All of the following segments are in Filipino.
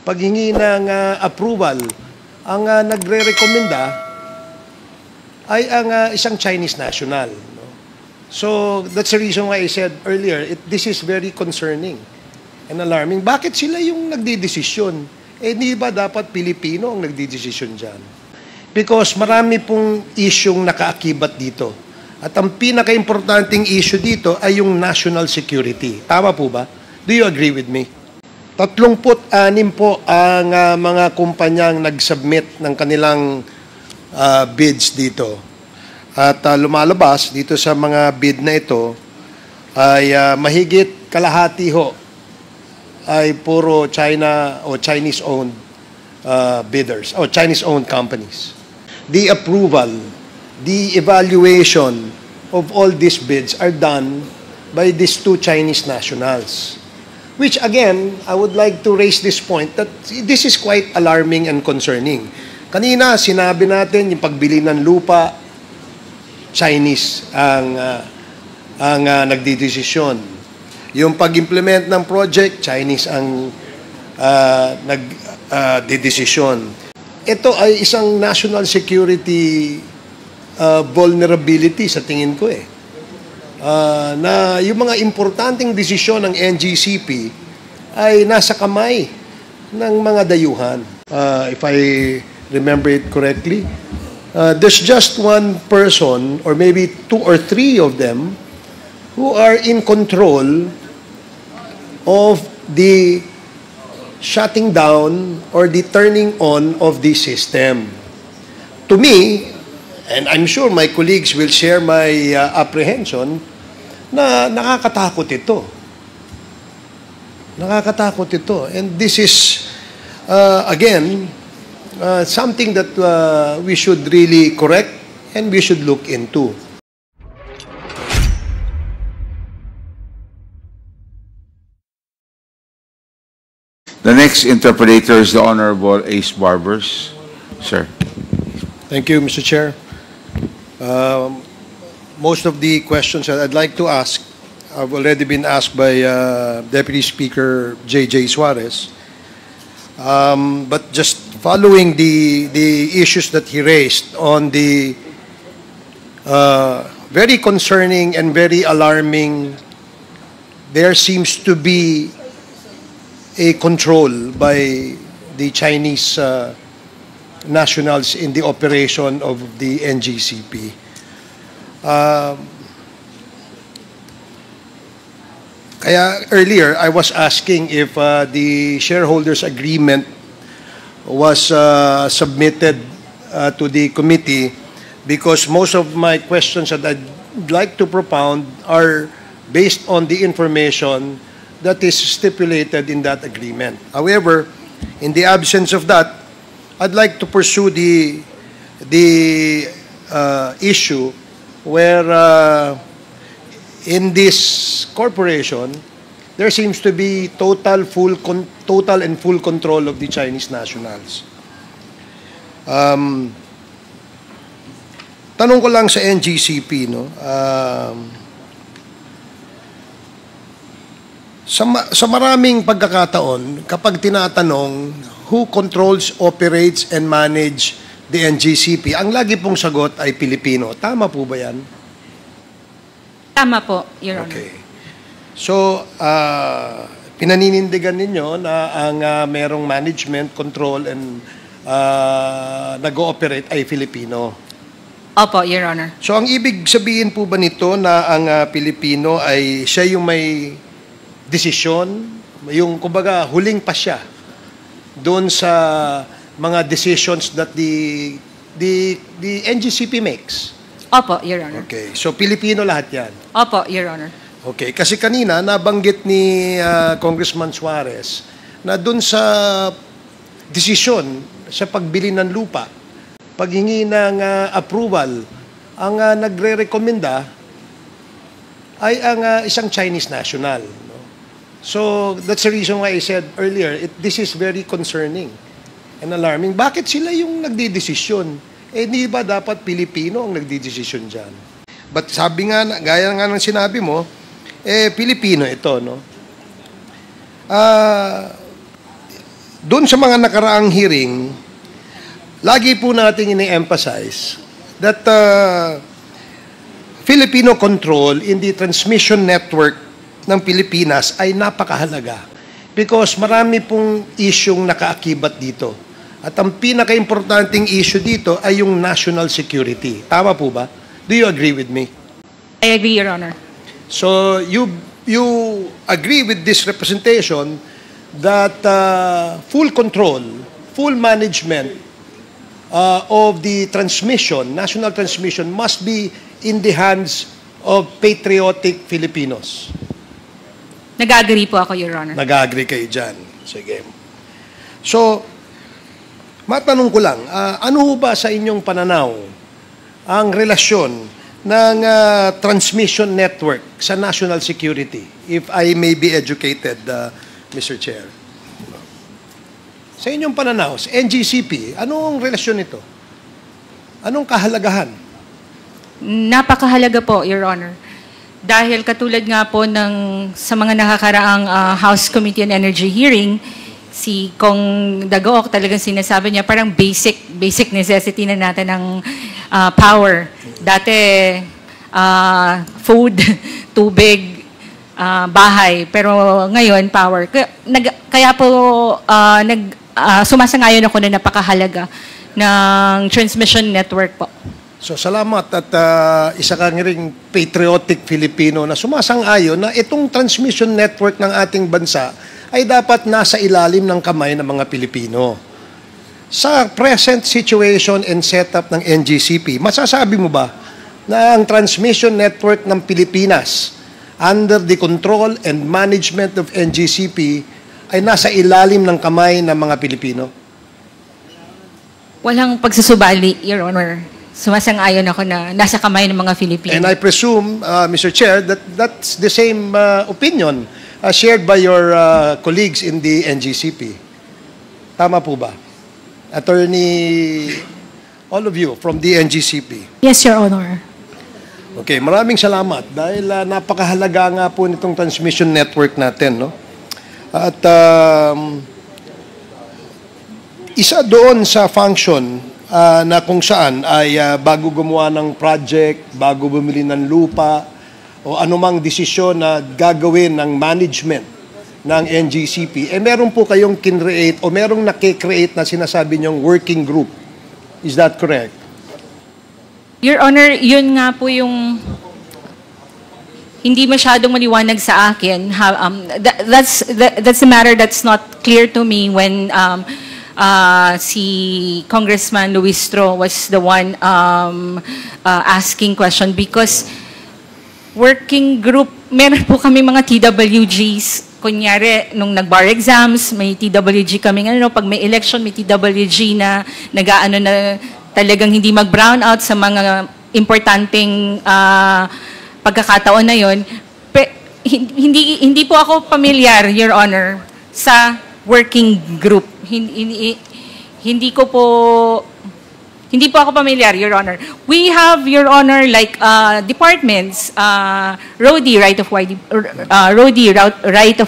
paghingi ng approval, ang nagre-rekomenda ay ang isang Chinese national. No? So, that's the reason why I said earlier, this is very concerning and alarming. Bakit sila yung nagdidesisyon? Hindi ba dapat Pilipino ang nagdidesisyon dyan? Because marami pong isyong nakaakibat dito. At ang pinaka-importanting issue dito ay yung national security. Tama po ba? Do you agree with me? 36 po ang mga kumpanyang nag-submit ng kanilang bids dito. At lumalabas dito sa mga bid na ito ay mahigit kalahati ho ay puro China o Chinese-owned bidders o Chinese-owned companies. The approval, the evaluation of all these bids are done by these two Chinese nationals. Which again, I would like to raise this point that this is quite alarming and concerning. Kanina, sinabi natin yung pagbili ng lupa, Chinese ang nagdidesisyon. Yung pag-implement ng project, Chinese ang nagdidesisyon. Ito ay isang national security vulnerability sa tingin ko na yung mga importanteng desisyon ng NGCP ay nasa kamay ng mga dayuhan. If I remember it correctly, there's just one person or maybe 2 or 3 of them who are in control of the shutting down or the turning on of the system. To me, and I'm sure my colleagues will share my apprehension, na nakakatakot ito. Nakakatakot ito. And this is, again, something that we should really correct and we should look into. The next interpolator is the Honorable Ace Barbers. Sir. Thank you, Mr. Chair. Most of the questions that I'd like to ask have already been asked by Deputy Speaker J.J. Suarez. But just following the issues that he raised on the very concerning and very alarming, there seems to be a control by the Chinese nationals in the operation of the NGCP. Kaya earlier, I was asking if the shareholders agreement was submitted to the committee, because most of my questions that I'd like to propound are based on the information that is stipulated in that agreement. However, in the absence of that, I'd like to pursue the issue where in this corporation, there seems to be total and full control of the Chinese nationals. Tanong ko lang sa NGCP, no? Sa maraming pagkakataon, kapag tinatanong who controls, operates, and manage the NGCP, ang lagi pong sagot ay Pilipino. Tama po ba yan? Tama po, Your Honor. Okay. So, pinaninindigan ninyo na ang merong management, control, and nag-ooperate ay Filipino. Opo, Your Honor. So, ang ibig sabihin po ba nito na ang Pilipino ay siya yung may desisyon, yung kumbaga huling pa siya doon sa mga decisions that the NGCP makes? Opo, Your Honor. Okay. So, Pilipino lahat yan? Opo, Your Honor. Okay. Kasi kanina, nabanggit ni Congressman Suarez na doon sa desisyon sa pagbili ng lupa, paghingi ng approval, ang nagre-rekomenda ay ang isang Chinese national. No? So, that's the reason why I said earlier, this is very concerning and alarming. Bakit sila yung nagdidesisyon? Hindi ba dapat Pilipino ang nagdidesisyon dyan? But sabi nga, gaya nga ng sinabi mo, Pilipino ito, no? doon sa mga nakaraang hearing, lagi po natin ini-emphasize that Filipino control in the transmission network ng Pilipinas ay napakahalaga because marami pong isyong nakaakibat dito. At ang pinaka-importanting issue dito ay yung national security. Tama po ba? Do you agree with me? I agree, Your Honor. So you agree with this representation that full control, full management of the transmission, national transmission, must be in the hands of patriotic Filipinos. Nag-agree po ako, Your Honor. Nag-agree kayo dyan. Sige. So, matanong ko lang, ano ho ba sa inyong pananaw ang relasyon ng transmission network sa national security? If I may be educated, Mr. Chair. Sa inyong pananaw, sa NGCP, anong relasyon nito? Anong kahalagahan? Napakahalaga po, Your Honor. Dahil katulad nga po sa mga nakakaraang House Committee on Energy hearing, si Kong Dagook talagang sinasabi niya parang basic necessity na natin ng power. Dati, food, tubig, bahay. Pero ngayon, power. Kaya po, sumasangayon ako na napakahalaga ng transmission network po. So salamat at isa kang ring patriotic Filipino na sumasang-ayon na itong transmission network ng ating bansa ay dapat nasa ilalim ng kamay ng mga Pilipino. Sa present situation and setup ng NGCP, masasabi mo ba na ang transmission network ng Pilipinas under the control and management of NGCP ay nasa ilalim ng kamay ng mga Pilipino? Walang pagsusubali, Your Honor. Sumasang-ayon ako na nasa kamay ng mga Filipino. And I presume, Mr. Chair, that that's the same opinion shared by your colleagues in the NGCP. Tama po ba? Attorney, all of you from the NGCP. Yes, Your Honor. Okay, maraming salamat dahil napakahalaga nga po nitong transmission network natin, no? At isa doon sa function na kung saan ay bago gumawa ng project, bago bumili ng lupa, o anumang desisyon na gagawin ng management ng NGCP, meron po kayong kinreate o merong nakikreate na sinasabi niyong working group. Is that correct? Your Honor, yun nga po yung hindi masyadong maliwanag sa akin. That's a matter that's not clear to me when si Congressman Luistro was the one asking question because working group, meron po kami mga TWGs. Kunyari, nung nag-bar exams, may TWG kami. Pag may election, may TWG na nag-aano na talagang hindi mag-brown out sa mga importanteng pagkakataon na yon. Hindi po ako familiar, Your Honor, sa working group. Hindi po ako familiar, Your Honor. We have, Your Honor, like departments, Roadie, right of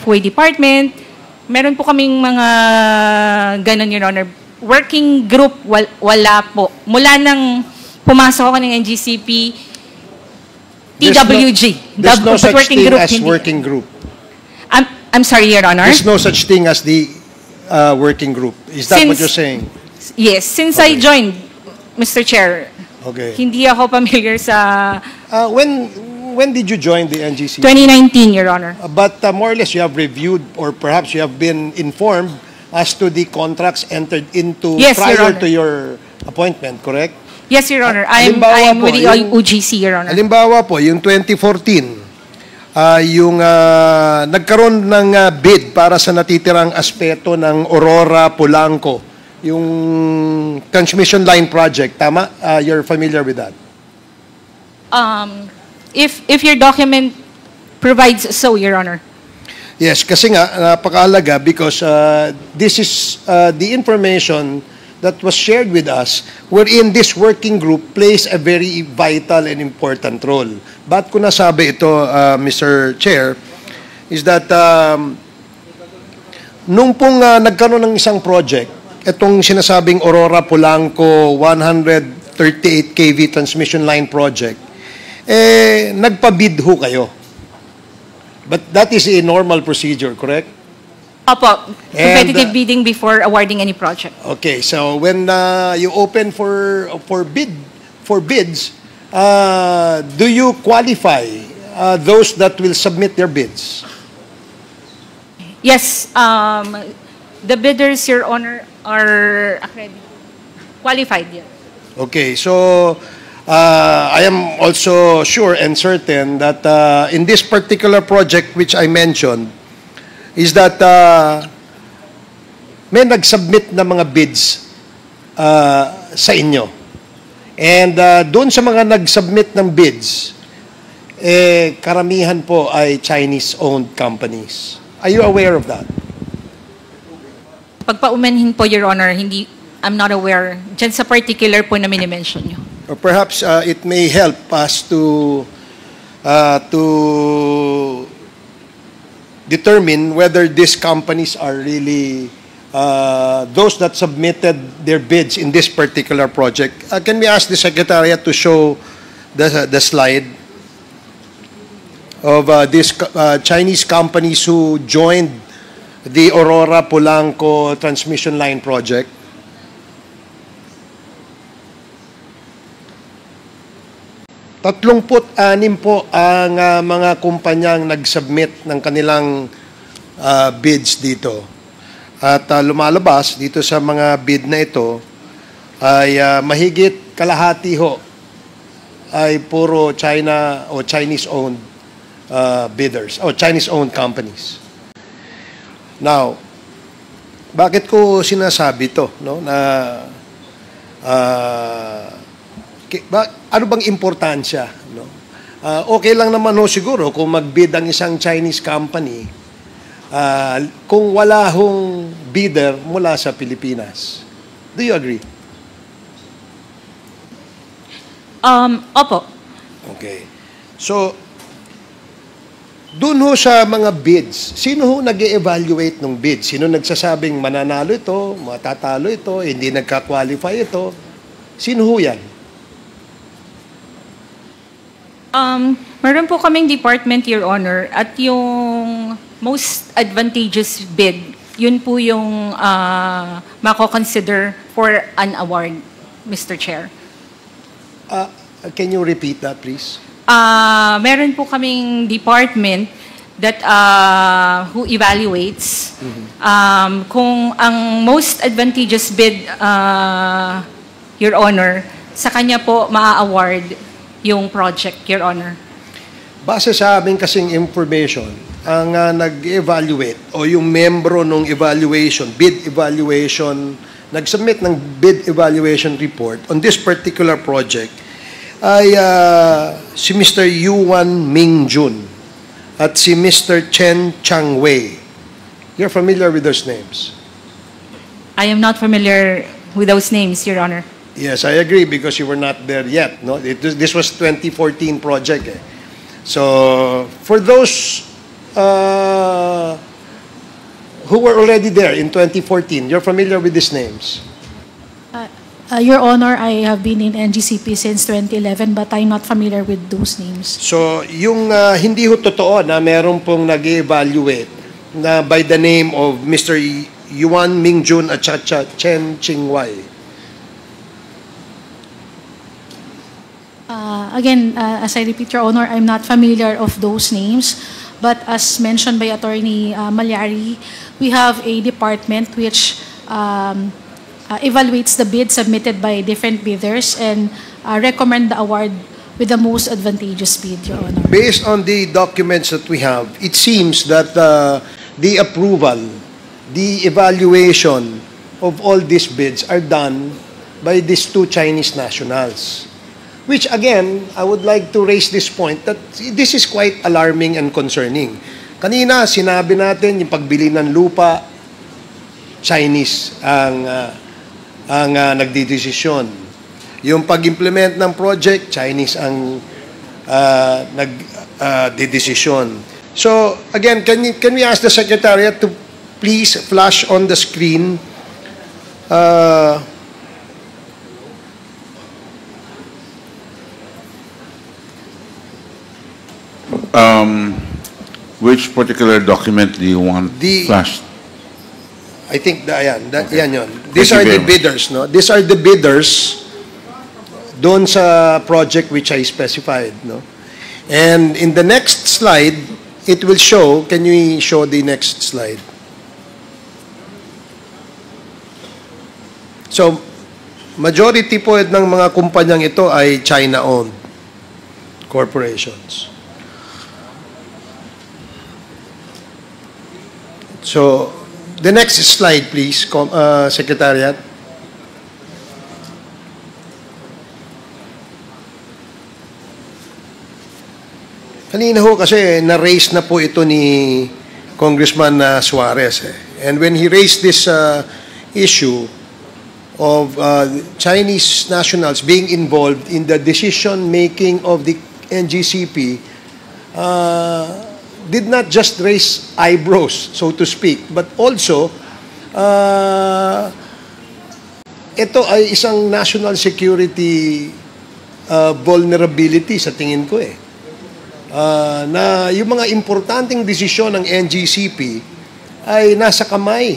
way department. Meron po kaming mga ganon, Your Honor. Working group, wala po. Mula nang pumasok ako ng NGCP, TWG. There's no such thing as hindi. working group. I'm sorry, Your Honor. There's no such thing as the working group. Is that what you're saying? Yes, since Okay. I joined, Mr. Chair, Okay. hindi ako familiar sa When did you join the NGCP? 2019, Your Honor. But more or less you have reviewed or perhaps you have been informed as to the contracts entered into Yes, Your prior Honor. to your appointment, correct? Yes, Your Honor. Halimbawa I'm po, with the yung- UGC, Your Honor. Halimbawa po, yung 2014, yung nagkaroon ng bid para sa natitirang aspeto ng Aurora Polanco, yung transmission line project, tama? You're familiar with that? If your document provides so, Your Honor. Yes, kasi nga, napakahalaga because this is the information that was shared with us wherein this working group plays a very vital and important role. Ba't ko nasabi ito, Mr. Chair, is that nung pong nagkaroon ng isang project, itong sinasabing Aurora Polanco 138 kV transmission line project, nagpa-bid ho kayo. But that is a normal procedure, correct? Opo, competitive bidding before awarding any project. Okay, so when you open for bids, do you qualify those that will submit their bids? Yes, the bidders, Your Honor, are accredited, qualified. Yeah. Okay, so I am also sure and certain that in this particular project which I mentioned, is that may nag-submit na mga bids sa inyo. And doon sa mga nag-submit ng bids, karamihan po ay Chinese-owned companies. Are you aware of that? Pagpaumanhin po, Your Honor, I'm not aware dyan sa particular po na minimension nyo. Or perhaps it may help us to determine whether these companies are really those that submitted their bids in this particular project. Can we ask the Secretariat to show the slide of these Chinese companies who joined the Aurora Polanco transmission line project? Tatlongput-anim po ang mga kumpanyang nag-submit ng kanilang bids dito. At lumalabas dito sa mga bid na ito ay mahigit kalahati ho ay puro China o Chinese-owned bidders o Chinese-owned companies. Now, bakit ko sinasabi to, no? Na ano bang importansya, no? Okay lang naman ho siguro kung mag-bid ang isang Chinese company kung wala hong bidder mula sa Pilipinas. Do you agree? Opo. Okay. So, dun ho sa mga bids, sino ho nag-evaluate ng bids? Sino nagsasabing mananalo ito, matatalo ito, hindi nagka-qualify ito? Sino ho yan? Meron po kaming department, Your Honor, at yung most advantageous bid, yun po yung mako-consider for an award, Mr. Chair. Can you repeat that, please? Meron po kaming department that who evaluates kung ang most advantageous bid, Your Honor, sa kanya po maa-award yung project, Your Honor. Base sa aming kasing information, ang nag-evaluate o yung membro ng evaluation, bid evaluation, nag-submit ng bid evaluation report on this particular project ay si Mr. Yuan Mingjun at si Mr. Chen Changwei. You're familiar with those names? I am not familiar with those names, Your Honor. Yes, I agree because you were not there yet. No, this was 2014 project. So for those who were already there in 2014, you're familiar with these names? Your Honor, I have been in NGCP since 2011 but I'm not familiar with those names. So yung hindi ho totoo na meron pong nag-evaluate na by the name of Mr. Yuan Mingjun at Chen Chingwei. Again, as I repeat, Your Honor, I'm not familiar of those names. But as mentioned by Attorney Malyari, we have a department which evaluates the bid submitted by different bidders and recommend the award with the most advantageous bid, Your Honor. Based on the documents that we have, it seems that the approval, the evaluation of all these bids are done by these two Chinese nationals. Which again, I would like to raise this point that this is quite alarming and concerning. Kanina, sinabi natin yung pagbili ng lupa, Chinese ang nagdidesisyon. Yung pag-implement ng project, Chinese ang nagdidesisyon. So again, can we ask the Secretariat please flash on the screen Which particular document do you want The- flashed? I think yan Okay. yun. These Thank are you the very much. bidders, no? These are the bidders doon sa project which I specified, no? And in the next slide, it will show, can you show the next slide? So, majority po ng mga kumpanyang ito ay China-owned corporations. So, the next slide, please, Secretariat. Kanina ho kasi na-raise na po ito ni Congressman Suarez. And when he raised this issue of Chinese nationals being involved in the decision-making of the NGCP, did not just raise eyebrows, so to speak, but also, ito ay isang national security vulnerability sa tingin ko na yung mga importanteng desisyon ng NGCP ay nasa kamay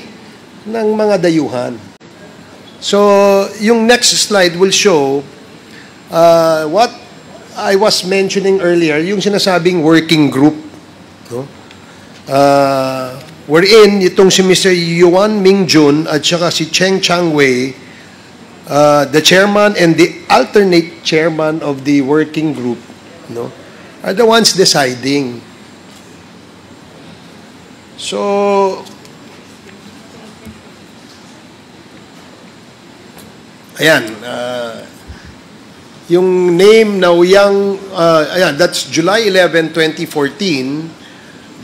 ng mga dayuhan. So, yung next slide will show what I was mentioning earlier, yung sinasabing working group. No? Wherein itong si Mr. Yuan Mingjun at saka si Cheng Changwei, the chairman and the alternate chairman of the working group, no, are the ones deciding. So, ayan, yung name na Ouyang, ayan, that's July 11, 2014,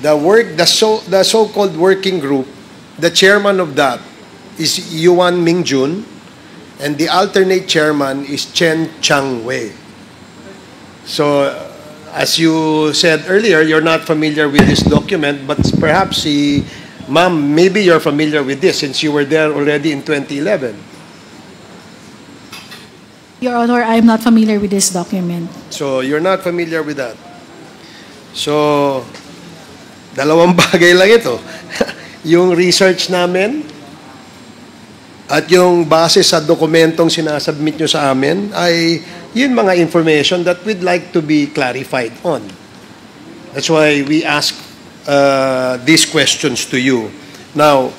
the so-called working group, the chairman of that is Yuan Mingjun, and the alternate chairman is Chen Changwei. So, as you said earlier, you're not familiar with this document, but perhaps ma'am, maybe you're familiar with this since you were there already in 2011. Your Honor, I'm not familiar with this document. So, you're not familiar with that. So, dalawang bagay lang ito. Yung research namin at yung base sa dokumentong sinasubmit nyo sa amin ay yun mga information that we'd like to be clarified on. That's why we ask these questions to you. Now,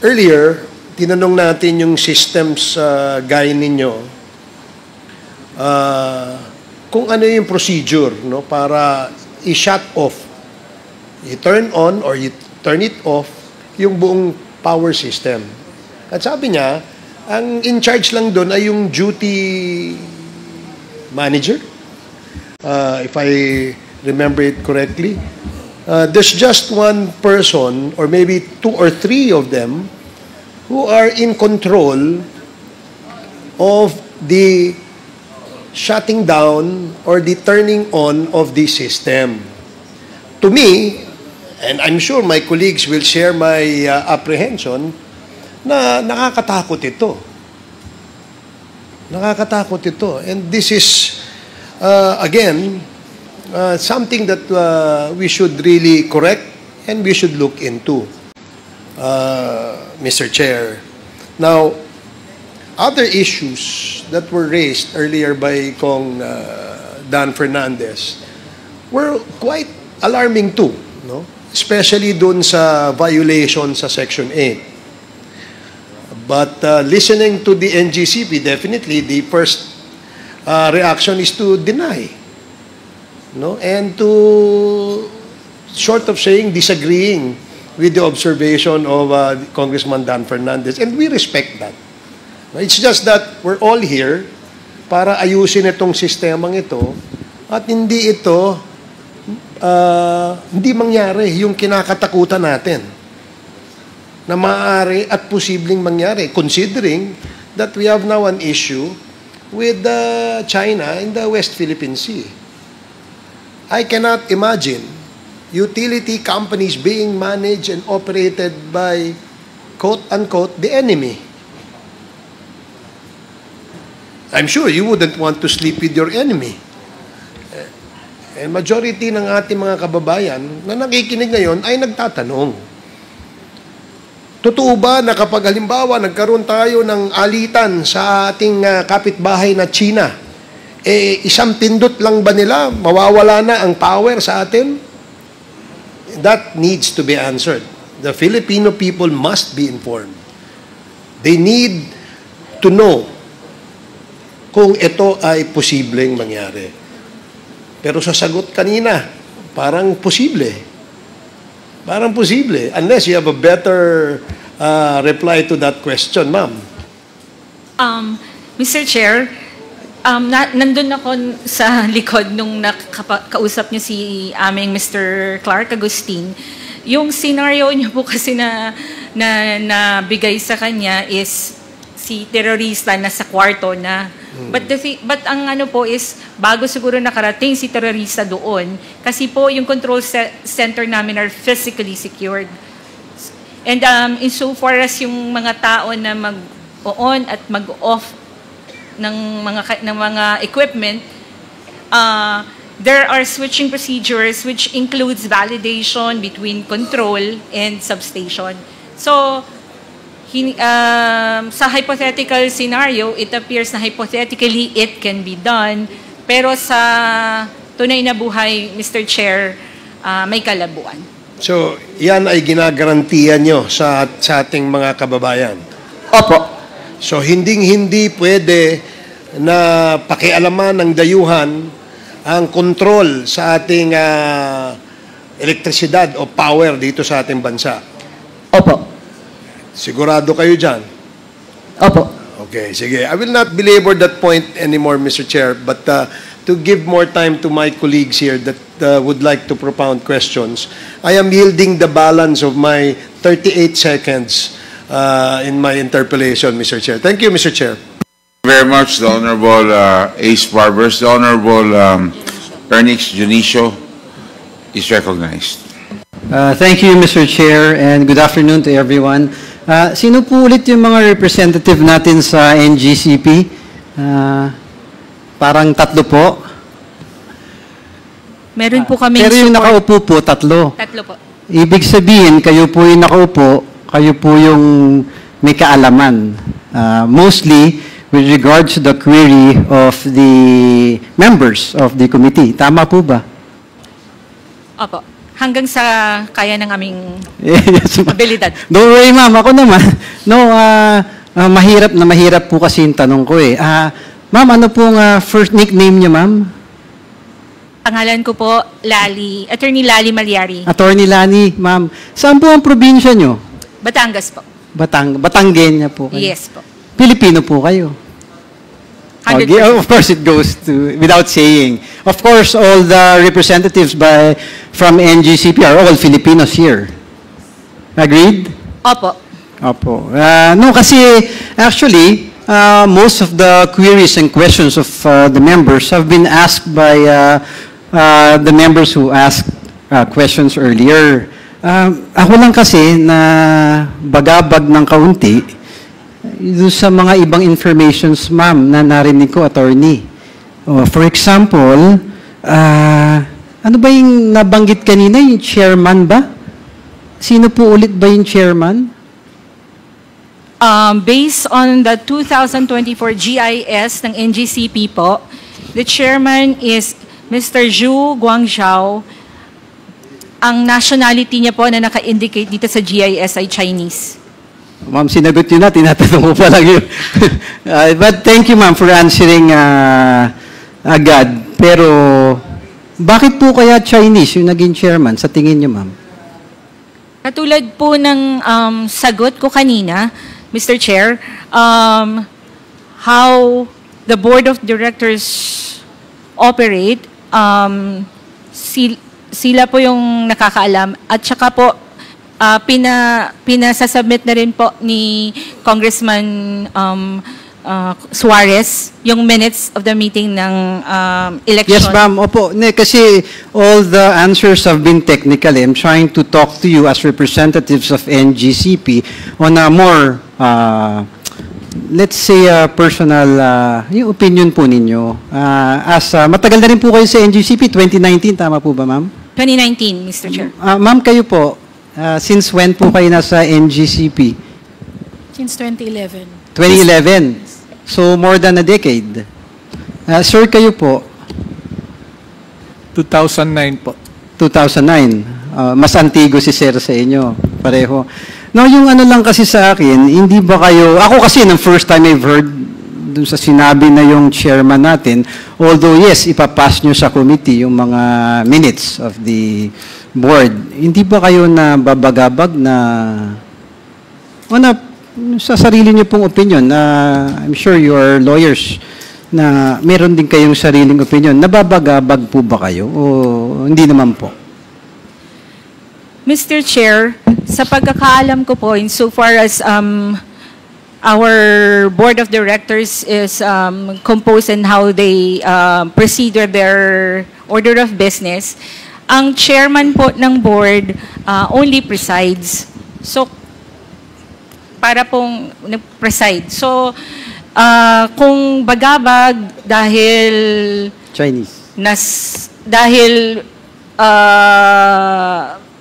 earlier, tinanong natin yung systems guy ninyo kung ano yung procedure, no, para i-shut off, i-turn on or you turn it off yung buong power system. At sabi niya, ang in charge lang doon ay yung duty manager. If I remember it correctly, there's just one person or maybe 2 or 3 of them who are in control of the shutting down or the turning on of the system. To me, and I'm sure my colleagues will share my apprehension, na nakakatakot ito. Nakakatakot ito. And this is, again, something that we should really correct and we should look into, Mr. Chair. Now, other issues that were raised earlier by Kong Dan Fernandez were quite alarming too, no? Especially dun sa violation sa Section 8. But listening to the NGCP, definitely the first reaction is to deny, no, and to, short of saying, disagreeing with the observation of Congressman Dan Fernandez, and we respect that. It's just that we're all here para ayusin itong sistemang ito at hindi ito hindi mangyari yung kinakatakutan natin na maaari at posibleng mangyari, considering that we have now an issue with China in the West Philippine Sea. I cannot imagine utility companies being managed and operated by, quote-unquote, the enemy. I'm sure you wouldn't want to sleep with your enemy. And majority ng ating mga kababayan na nakikinig ngayon ay nagtatanong, totoo ba na kapag halimbawa nagkaroon tayo ng alitan sa ating kapitbahay na China, isang pindot lang ba nila, mawawala na ang power sa atin? That needs to be answered. The Filipino people must be informed. They need to know kung ito ay posibleng mangyari. Pero sa sagot kanina, parang posible. Parang posible. Unless you have a better reply to that question, ma'am. Mr. Chair, nandun ako sa likod nung kausap niyo si aming Mr. Clark Agustin. Yung scenario niyo po kasi na bigay sa kanya is si terorista na sa kwarto na. But ang ano po is, bago siguro nakarating si terorista doon, kasi po yung control center namin are physically secured. And insofar as yung mga tao na mag-on at mag-off ng mga equipment, there are switching procedures which includes validation between control and substation. So, sa hypothetical scenario, it appears na hypothetically it can be done, pero sa tunay na buhay, Mr. Chair, may kalabuan. So, yan ay ginagarantiyan nyo sa ating mga kababayan? Opo. So, hindi pwede na pakialaman ng dayuhan ang control sa ating elektrisidad o power dito sa ating bansa? Opo. Sigurado kayo dyan? Opo. Okay, sige. I will not belabor that point anymore, Mr. Chair, but to give more time to my colleagues here that would like to propound questions, I am yielding the balance of my 38 seconds in my interpellation, Mr. Chair. Thank you, Mr. Chair. Thank you very much, the Honorable Ace Barbers. The Honorable Ernix Junicio is recognized. Thank you, Mr. Chair, and good afternoon to everyone. Sino po ulit yung mga representative natin sa NGCP? Parang tatlo po. Meron po kami Pero yung nakaupo po, tatlo. Tatlo po. Ibig sabihin, kayo po yung nakaupo, kayo po yung may kaalaman. Mostly with regards to the query of the members of the committee. Tama po ba? Opo. Hanggang sa kaya ng aming Yes, abilidad. Don't worry, ma'am. Ako naman. No, mahirap po kasi yung tanong ko eh. Ma'am, ano pong first nickname niyo, ma'am? Pangalan ko po, Attorney Lali Malyari. Attorney Lani, ma'am. Saan po ang probinsya niyo? Batangas po. Batanggenya po kayo? Yes po. Pilipino po kayo? 100%. Okay, of course, it goes to, without saying. Of course, all the representatives from NGCP are all Filipinos here. Agreed? Opo. Opo. No, kasi actually, most of the queries and questions of the members have been asked by the members who asked questions earlier. Ako lang kasi na bagabag ng kaunti doon sa mga ibang informations, ma'am, na narinig ko, attorney. For example, ano ba yung nabanggit kanina, yung chairman ba? Sino po ulit ba yung chairman? Based on the 2024 GIS ng NGCP po, the chairman is Mr. Zhu Guangzhou. Ang nationality niya po na naka-indicate dito sa GIS ay Chinese. Ma'am, sinagot yun na, tinatanong ko pa lang yun. But thank you, ma'am, for answering agad. Pero, bakit po kaya Chinese yung naging chairman sa tingin niyo, ma'am? Katulad po ng sagot ko kanina, Mr. Chair, how the Board of Directors operate, sila po yung nakakaalam. At saka po, pinasasubmit na rin po ni Congressman Suarez, yung minutes of the meeting ng election. Yes, ma'am. Opo. Kasi all the answers have been technical. I'm trying to talk to you as representatives of NGCP on a more, let's say, personal, yung opinion po ninyo. Matagal na rin po kayo sa NGCP, 2019, tama po ba, ma'am? 2019, Mr. Chair. Ma'am, kayo po, since when po kayo nasa NGCP? Since 2011. 2011. So, more than a decade. Sir, kayo po? 2009 po. 2009. Mas antigo si Sir sa inyo. Pareho. Now, yung ano lang kasi sa akin, hindi ba kayo... Ako kasi, ng first time I've heard dun sa sinabi na yung chairman natin, although yes, ipapass nyo sa committee yung mga minutes of the board, hindi ba kayo na babagabag na... O na, sa sarili niyo pong opinion, I'm sure you are lawyers, na meron din kayong sariling opinion. Nababagabag po ba kayo o hindi naman po? Mr. Chair, sa pagkakaalam ko po, insofar as our board of directors is composed and how they proceed with their order of business, ang chairman po ng board only presides. So, para pong preside. So, kung bagabag dahil Chinese. Dahil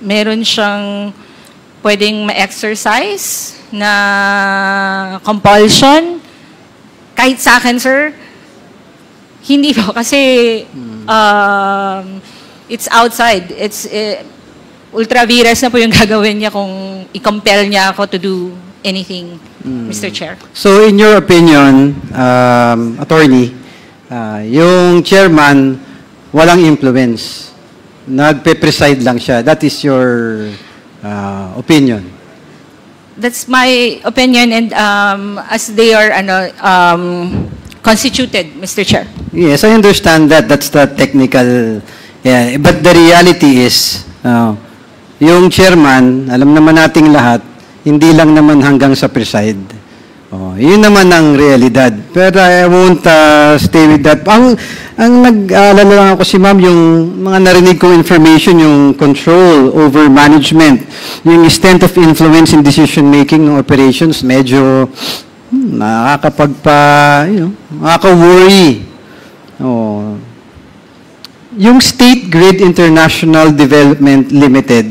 meron siyang pwedeng ma-exercise na compulsion, kahit sa akin, sir, hindi po kasi it's outside. It's ultra virus na po yung gagawin niya kung i-compel niya ako to do anything, Mr. Chair. So, in your opinion, attorney, yung chairman, walang influence. Nagpe-preside lang siya. That is your opinion. That's my opinion, and as they are constituted, Mr. Chair. Yes, I understand that. That's the technical... Yeah, but the reality is, yung chairman, alam naman nating lahat, hindi lang naman hanggang sa preside. Yun naman ang realidad. Pero I won't stay with that. Ang nag-aalala lang ako si ma'am, yung mga narinig kong information, yung control over management, yung extent of influence in decision-making ng operations, medyo nakaka-worry. Yung State Grid International Development Limited,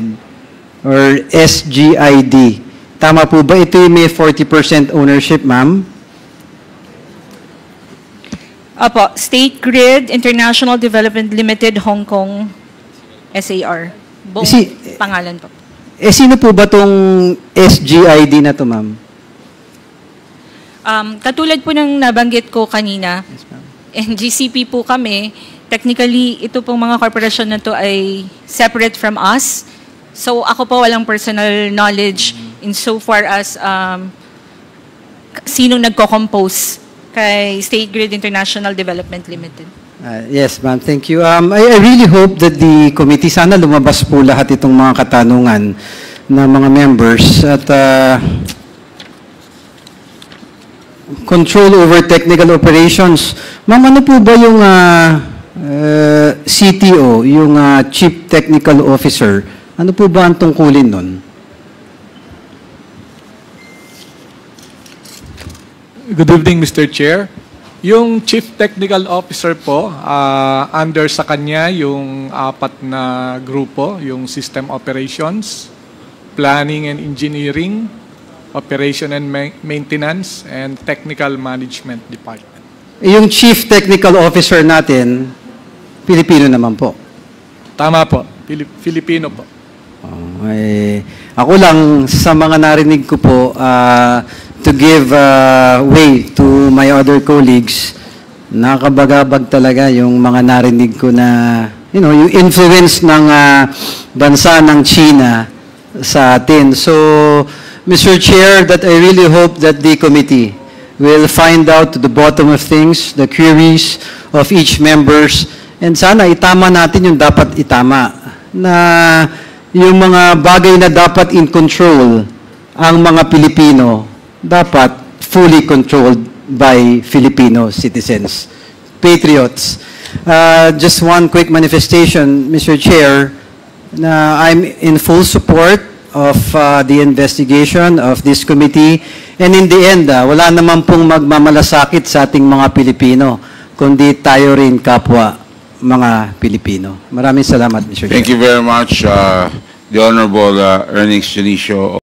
or SGID, tama po ba? Ito yung may 40% ownership, ma'am? Opo, State Grid International Development Limited, Hong Kong, SAR. Buong pangalan po. Sino po ba tong SGID na to, ma'am? Katulad po ng nabanggit ko kanina, NGCP po kami. Technically, ito pong mga korporasyon na to ay separate from us. So ako po walang personal knowledge insofar as sinong nagko-compose kay State Grid International Development Limited. Yes, ma'am. Thank you. I really hope that the committee, sana lumabas po lahat itong mga katanungan ng mga members at control over technical operations. Ma'am, ano po ba yung CTO, yung Chief Technical Officer? Ano po ba ang tungkulin nun? Good evening, Mr. Chair. Yung Chief Technical Officer po, under sa kanya yung 4 na grupo, yung System Operations, Planning and Engineering, Operation and Maintenance, and Technical Management Department. Yung Chief Technical Officer natin, Pilipino naman po. Tama po, Filipino po. Ako lang, sa mga narinig ko po, to give way to my other colleagues, nakabagabag talaga yung mga narinig ko na, yung influence ng bansa ng China sa atin. So, Mr. Chair, that I really hope that the committee will find out to the bottom of things, the queries of each members, and sana itama natin yung dapat itama, na yung mga bagay na dapat in control ang mga Pilipino, dapat fully controlled by Filipino citizens, patriots. Just one quick manifestation, Mr. Chair, na I'm in full support of the investigation of this committee. And in the end, wala naman pong magmamalasakit sa ating mga Pilipino, kundi tayo rin kapwa mga Pilipino. Maraming salamat, Mr. Chair. Thank you very much, the Honorable Ernix Junicio.